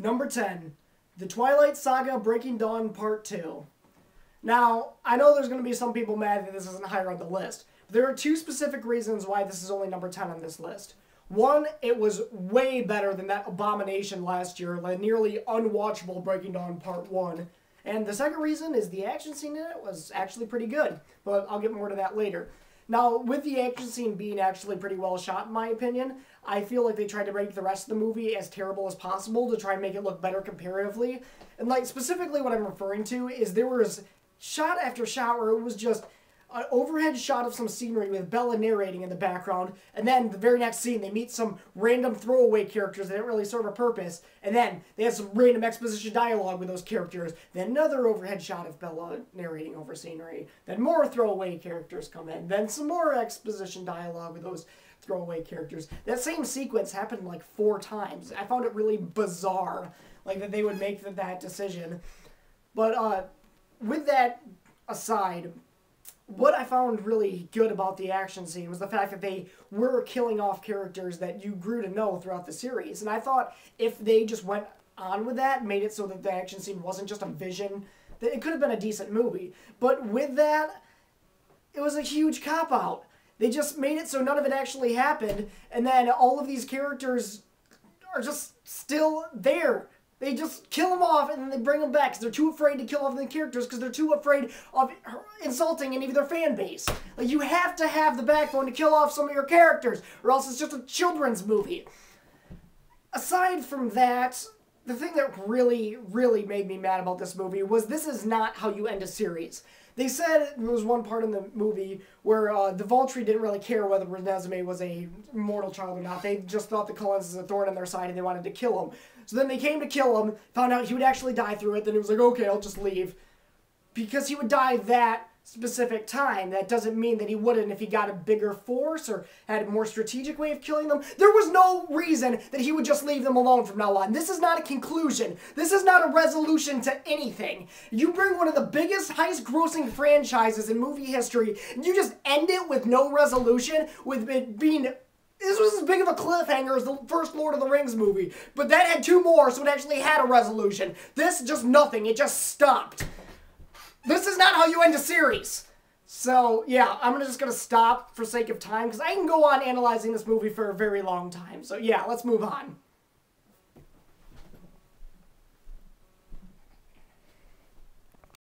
Number 10, The Twilight Saga Breaking Dawn Part 2. Now, I know there's going to be some people mad that this isn't higher on the list. But there are two specific reasons why this is only number 10 on this list. One, it was way better than that abomination last year, like nearly unwatchable Breaking Dawn Part 1. And the second reason is the action scene in it was actually pretty good, but I'll get more to that later. Now, with the action scene being actually pretty well shot, in my opinion, I feel like they tried to make the rest of the movie as terrible as possible to try and make it look better comparatively. And, like, specifically what I'm referring to is there was shot after shot where it was just an overhead shot of some scenery with Bella narrating in the background, and then the very next scene they meet some random throwaway characters that didn't really serve a purpose, and then they have some random exposition dialogue with those characters, then another overhead shot of Bella narrating over scenery, then more throwaway characters come in, then some more exposition dialogue with those throwaway characters. That same sequence happened like 4 times. I found it really bizarre, like, that they would make that decision. But with that aside, what I found really good about the action scene was the fact that they were killing off characters that you grew to know throughout the series. And I thought if they just went on with that, made it so that the action scene wasn't just a vision, that it could have been a decent movie. But with that, it was a huge cop-out. They just made it so none of it actually happened, and then all of these characters are just still there. They just kill them off, and then they bring them back because they're too afraid to kill off the characters because they're too afraid of insulting any of their fan base. Like, you have to have the backbone to kill off some of your characters, or else it's just a children's movie. Aside from that, the thing that really, really made me mad about this movie was this is not how you end a series. They said there was one part in the movie where the Vulture didn't really care whether Renesmee was a mortal child or not. They just thought the Cullens was a thorn in their side and they wanted to kill him. So then they came to kill him, found out he would actually die through it, then it was like, okay, I'll just leave. Because he would die that specific time, that doesn't mean that he wouldn't if he got a bigger force or had a more strategic way of killing them. There was no reason that he would just leave them alone from now on. This is not a conclusion. This is not a resolution to anything. You bring one of the biggest, highest grossing franchises in movie history, and you just end it with no resolution, with it being... This was as big of a cliffhanger as the first Lord of the Rings movie, but that had 2 more, so it actually had a resolution. This, just nothing. It just stopped. This is not how you end a series. So, yeah, I'm just going to stop for sake of time, because I can go on analyzing this movie for a very long time. So, yeah, let's move on.